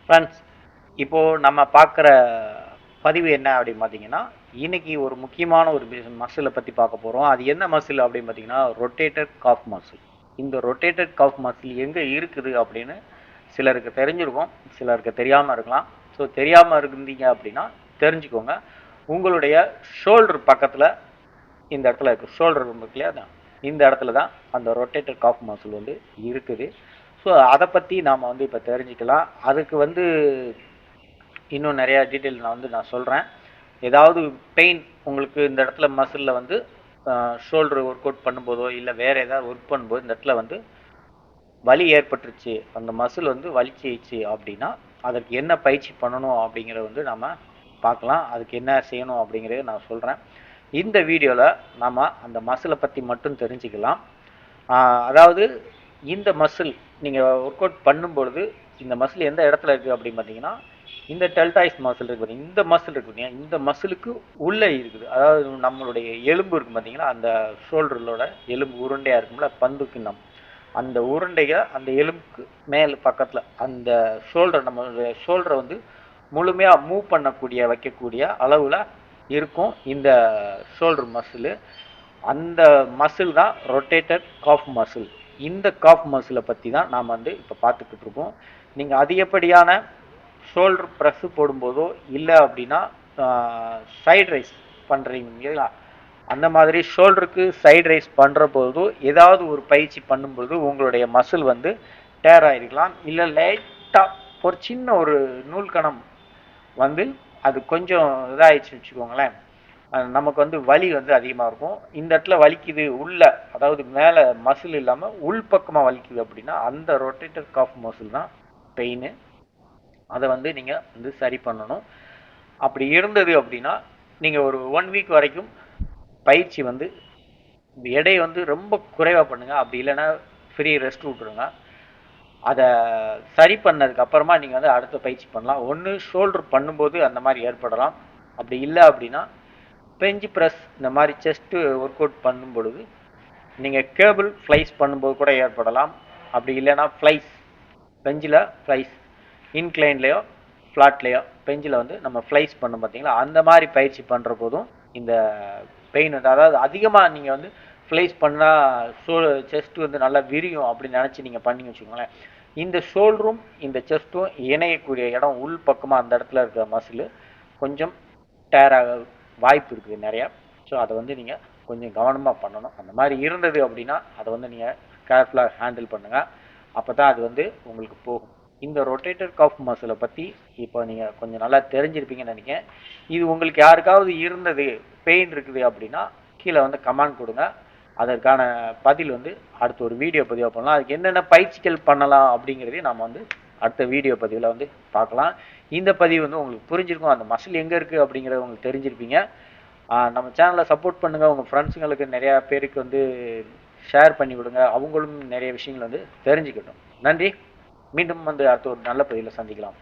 Friends, இப்போது நம்ம பார்க்குற பதிவு என்ன அப்படின்னு பார்த்தீங்கன்னா, இன்னைக்கு ஒரு முக்கியமான ஒரு மசிலை பற்றி பார்க்க போகிறோம். அது என்ன மசில் அப்படின்னு பார்த்தீங்கன்னா, ரொட்டேட்டட் காஃப் மசில். இந்த ரொட்டேட்டட் காஃப் மசில் எங்கே இருக்குது அப்படின்னு சிலருக்கு தெரிஞ்சிருக்கும், சிலருக்கு தெரியாமல் இருக்கலாம். ஸோ தெரியாமல் இருந்தீங்க அப்படின்னா தெரிஞ்சுக்கோங்க. உங்களுடைய ஷோல்டர் பக்கத்தில் இந்த இடத்துல இருக்குது, ஷோல்டர் இருக்கு இல்லையா, இந்த இடத்துல தான் அந்த ரொட்டேட்டட் காஃப் மசில் வந்து இருக்குது. ஸோ அதை பற்றி நாம் வந்து இப்போ தெரிஞ்சுக்கலாம். அதுக்கு வந்து இன்னும் நிறையா டீட்டெயில் நான் சொல்கிறேன். ஏதாவது பெயின் உங்களுக்கு இந்த இடத்துல மசிலில் வந்து ஷோல்டர் ஒர்க் அவுட் பண்ணும்போதோ இல்லை வேறு ஏதாவது ஒர்க் பண்ணும்போது இந்த இடத்துல வந்து வலி ஏற்பட்டுருச்சு, அந்த மசில் வந்து வலிச்சிச்சு அப்படின்னா அதற்கு என்ன பயிற்சி பண்ணணும் அப்படிங்கிறத வந்து நம்ம பார்க்கலாம். அதுக்கு என்ன செய்யணும் அப்படிங்கிறத நான் சொல்கிறேன். இந்த வீடியோவில் நாம் அந்த மசிலை பற்றி மட்டும் தெரிஞ்சுக்கலாம். அதாவது இந்த மசில் நீங்கள் ஒர்க் அவுட் பண்ணும்பொழுது இந்த மசில் எந்த இடத்துல இருக்குது அப்படின்னு பார்த்தீங்கன்னா, இந்த டெல்டாய்ஸ் மசில் இருக்குது பார்த்தீங்கன்னா, இந்த மசில் இருக்குது பார்த்தீங்கன்னா, இந்த மசிலுக்கு உள்ளே இருக்குது. அதாவது நம்மளுடைய எலும்பு இருக்குது பார்த்தீங்களா, அந்த ஷோல்டரோட எலும்பு உருண்டையாக இருக்கும்ல, பந்து கிண்ணம், அந்த உருண்டையை அந்த எலும்புக்கு மேல் பக்கத்தில் அந்த ஷோல்டர், நம்மளுடைய ஷோல்டரை வந்து முழுமையாக மூவ் பண்ணக்கூடிய வைக்கக்கூடிய அளவில் இருக்கும் இந்த ஷோல்டர் மசில். அந்த மசில் தான் ரொட்டேட்டட் காஃப் மசில். இந்த காஃப் மசிலை பற்றி தான் நாம் வந்து இப்போ பார்த்துக்கிட்டு இருக்கோம். நீங்கள் அதிகப்படியான ஷோல்டர் ப்ரெஸ்ஸு போடும்போதோ இல்லை அப்படின்னா சைட் ரைஸ் பண்ணுறீங்க இல்லைங்களா, அந்த மாதிரி ஷோல்டருக்கு சைட் ரைஸ் பண்ணுற போதோ ஏதாவது ஒரு பயிற்சி பண்ணும்போது உங்களுடைய மசில் வந்து டேர் ஆகிருக்கலாம். இல்லை லைட்டாக ஒரு சின்ன ஒரு நூல்கணம் வந்து அது கொஞ்சம் இதாகிடுச்சு வச்சுக்கோங்களேன், நமக்கு வந்து வலி வந்து அதிகமாக இருக்கும். இந்த இடத்துல வலிக்குது உள்ள, அதாவது மேலே மசில் இல்லாமல் உள் பக்கமாக வலிக்குது அப்படின்னா அந்த ரொட்டேட்டட் காஃப் மசில் தான் பெயின். அதை வந்து நீங்கள் வந்து சரி பண்ணணும். அப்படி இருந்தது அப்படின்னா நீங்கள் ஒரு 1 வீக் வரைக்கும் பயிற்சி வந்து எடையை வந்து ரொம்ப குறைவாக பண்ணுங்கள். அப்படி இல்லைன்னா ஃப்ரீ ரெஸ்ட் விட்டுருங்க. அதை சரி பண்ணதுக்கு அப்புறமா நீங்கள் வந்து அடுத்த பயிற்சி பண்ணலாம். ஒன்று ஷோல்டர் பண்ணும்போது அந்த மாதிரி ஏற்படலாம். அப்படி இல்லை அப்படின்னா பெஞ்ச் ப்ரெஸ் இந்த மாதிரி செஸ்ட்டு ஒர்க் அவுட் பண்ணும் பொழுது நீங்கள் கேபிள் ஃப்ளைஸ் பண்ணும்போது கூட ஏற்படலாம். அப்படி இல்லைன்னா ஃப்ளைஸ், பெஞ்சில் ஃப்ளைஸ் இன்க்ளைன்லேயோ ஃப்ளாட்லேயோ பெஞ்சில் வந்து நம்ம ஃப்ளைஸ் பண்ணோம் பார்த்தீங்களா, அந்த மாதிரி பயிற்சி பண்ணுற போதும் இந்த பெயின் வந்து, அதாவது அதிகமாக நீங்கள் வந்து ஃப்ளைஸ் பண்ணால் செஸ்ட்டு வந்து நல்லா விரியும் அப்படின்னு நினச்சி நீங்கள் பண்ணிங்க வச்சுக்கோங்களேன், இந்த ஷோல்டரும் இந்த செஸ்ட்டும் இணையக்கூடிய இடம் உள் பக்கமாக அந்த இடத்துல இருக்கிற மசில் கொஞ்சம் டேராக வாய்ப்பு இருக்குது நிறையா. ஸோ அதை வந்து நீங்கள் கொஞ்சம் கவனமாக பண்ணணும். அந்த மாதிரி இருந்தது அப்படின்னா அதை வந்து நீங்கள் கேர்ஃபுல்லாக ஹேண்டில் பண்ணுங்கள். அப்போ தான் அது வந்து உங்களுக்கு போகும். இந்த ரொட்டேட்டட் காஃப் மசிலை பற்றி இப்போ நீங்கள் கொஞ்சம் நல்லா தெரிஞ்சிருப்பீங்கன்னு நினைக்கிறேன். இது உங்களுக்கு யாருக்காவது இருந்தது, பெயின் இருக்குது அப்படின்னா கீழே வந்து கமெண்ட் கொடுங்க. அதற்கான பதில் வந்து அடுத்த ஒரு வீடியோ பதிவாக பண்ணலாம். அதுக்கு என்னென்ன பயிற்சிகள் பண்ணலாம் அப்படிங்கிறதையும் நம்ம வந்து அடுத்த வீடியோ பதிவில் வந்து பார்க்கலாம். இந்த பதிவு வந்து உங்களுக்கு புரிஞ்சிருக்கும், அந்த மசில் எங்கே இருக்குது அப்படிங்கிறத உங்களுக்கு தெரிஞ்சிருப்பீங்க. நம்ம சேனலை சப்போர்ட் பண்ணுங்கள். உங்கள் ஃப்ரெண்ட்ஸுங்களுக்கு நிறையா பேருக்கு வந்து ஷேர் பண்ணி விடுங்க, அவங்களும் நிறைய விஷயங்கள் வந்து தெரிஞ்சுக்கட்டும். நன்றி. மீண்டும் வந்து அடுத்த ஒரு நல்ல பதிவில் சந்திக்கலாம்.